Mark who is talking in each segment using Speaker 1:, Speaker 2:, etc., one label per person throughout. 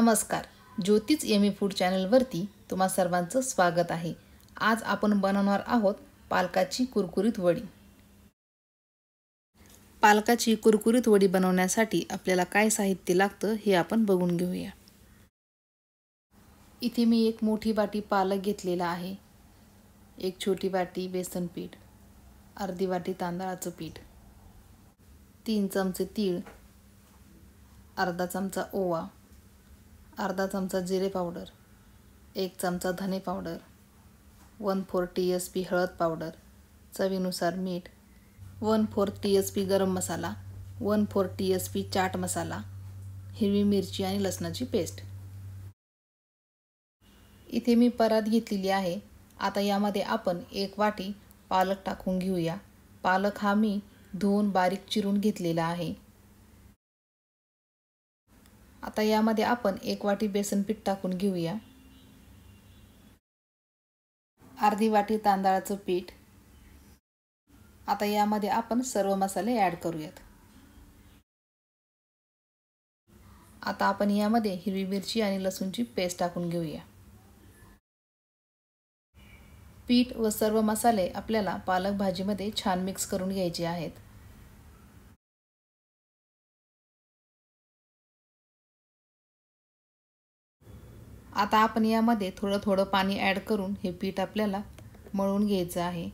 Speaker 1: नमस्कार, ज्योतिच yummy food चॅनलवरती तुम्हा सर्वांचं स्वागत आहे। आज आपण बनवणार आहोत पालकाची कुरकुरीत वडी। पालकाची कुरकुरीत वडी बनवण्यासाठी आपल्याला काय साहित्य लागतं हे आपण बघून घेऊया। इथे मी एक मोठी वाटी पालक घेतलेला आहे, एक छोटी वाटी बेसन पीठ, अर्धी वाटी तांदळाचं पीठ, 3 चमचे तीळ, अर्धा चमचा ओवा, अर्धा चमचा जिरे पावडर, 1 चमचा धने पावडर, 1/4 टीएसपी हळद पावडर, चवीनुसार मीठ, 1/4 टीएसपी गरम मसाला, 1/4 टीएसपी चाट मसाला, हिरवी मिरची आणि लसणाची पेस्ट। इथे मी परात घेतलेली आहे। आता यामध्ये आपण 1 वाटी पालक टाकून घेऊया। पालक हा मी धुवून बारीक चिरून घेतलेला आहे। आता यामध्ये आपण 1 वाटी बेसन पीठ टाकून घेऊया, अर्धी वाटी तांदळाचं पीठ। आता यामध्ये आपण सर्व मसाले ॲड करूयात। आता आपण यामध्ये हिरवी मिरची आणि लसूणची पेस्ट टाकून घेऊया। पीठ व सर्व मसाले आपल्याला पालक भाजीमध्ये छान मिक्स करून घ्यायचे आहेत। आता आपण यामध्ये थोडं थोडं पाणी ॲड करून हे पीठ आपल्याला मळून घ्यायचं आहे।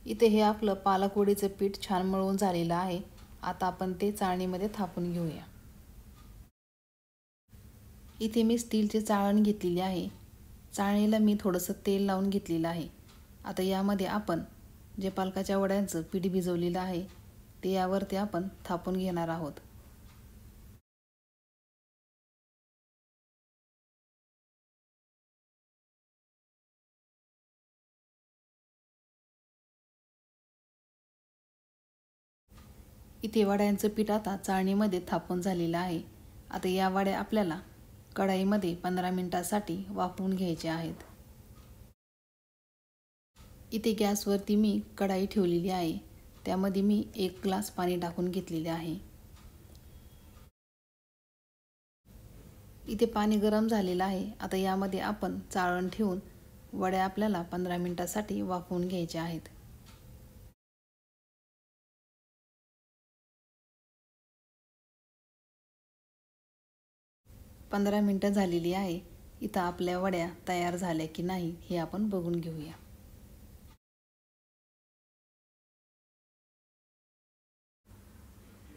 Speaker 1: इथे हे आपलं पालक वडीचं पीठ छान मळून झालेलं आहे। आता आपण ते चाळणीमध्ये थापून घेऊया। इथे मी स्टीलचे चाळण घेतलेली आहे। चाळणीला मी थोडंसं तेल लावून घेतलेलं आहे। आता यामध्ये आपण जे पालकाच्या वड्यांचं पीठ भिजवलेलं आहे ते यावरती आपण थापून घेणार आहोत। इथे वड्यांचं पीठ आता चाळणीमध्ये थापून झालेलं आहे। आता या वड्या आपल्याला कढईमध्ये 15 मिनिटांसाठी वाफवून घ्यायच्या आहेत। इथे गॅसवरती मी कढाई ठेवलेली आहे, त्यामध्ये मी 1 ग्लास पाणी टाकून घेतलेले आहे। इथे पाणी गरम झालेलं आहे। आता यामध्ये आपण चाळण ठेवून वड्या आपल्याला 15 मिनिटांसाठी वाफवून घ्यायच्या आहेत। पंधरा मिनिटं झालेली आहे। इथं आपल्या वड्या तयार झाल्या की नाही हे आपण बघून घेऊया।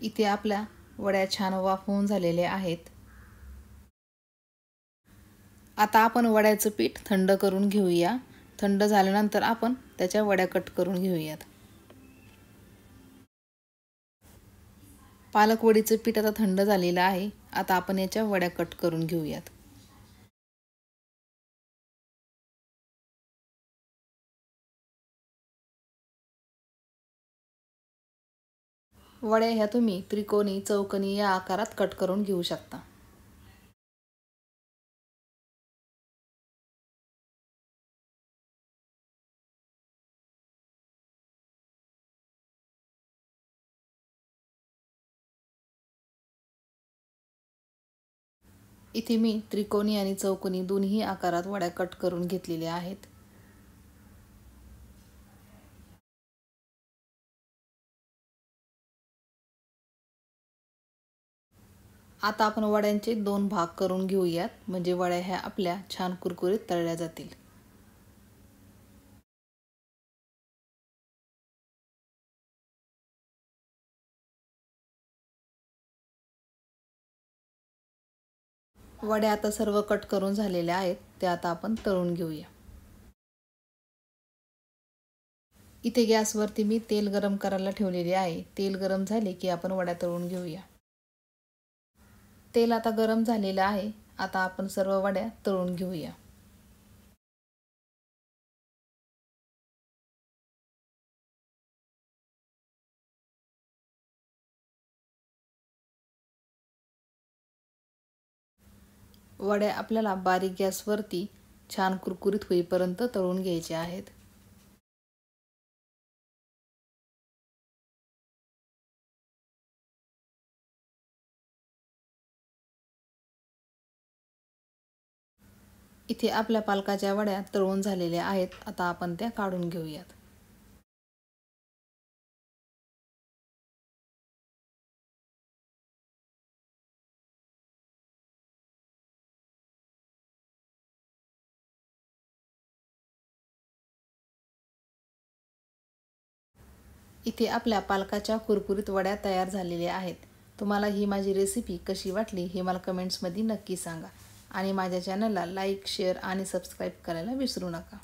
Speaker 1: इथे आपल्या वड्या छान वाफवून झालेल्या आहेत। आता आपण वड्याचं पीठ थंड करून घेऊया। थंड झाल्यानंतर आपण त्याच्या वड्या कट करून घेऊयात। पालक वडीचं पीठ आता थंड झालेलं आहे। आता आपण याच्या वड्या कट करून घेऊयात। वड्या ह्या तुम्ही त्रिकोणी, चौकोनी या आकारात कट करून घेऊ शकता। इथे मी त्रिकोणी आणि चौकोनी दोन्ही आकारात वड्या कट करून घेतलेल्या आहेत। आता आपण वड्यांचे 2 भाग करून घेऊयात, म्हणजे वड्या ह्या आपल्या छान कुरकुरीत तळल्या जातील। वड्या आता सर्व कट करून झालेल्या आहेत, त्या आता आपण तळून घेऊया। इथे गॅसवरती मी तेल गरम करायला ठेवलेले आहे। तेल गरम झाले की आपण वड्या तळून घेऊया। तेल आता गरम झालेलं आहे। आता आपण सर्व वड्या तळून घेऊया। वड्या आपल्याला बारीक गॅसवरती छान कुरकुरीत होईपर्यंत तळून घ्यायच्या आहेत. इथे आपल्या पालकाच्या वड्या तळून झालेल्या आहेत. आता आपण त्या काढून घेऊयात. इथे आपल्या पालकाच्या कुरकुरीत वड्या तयार झालेल्या आहेत. तुम्हाला ही माझी रेसिपी कशी वाटली हे मला कमेंट्समध्ये नक्की सांगा आणि माझ्या चॅनलला लाईक, शेअर आणि सबस्क्राईब करायला विसरू नका.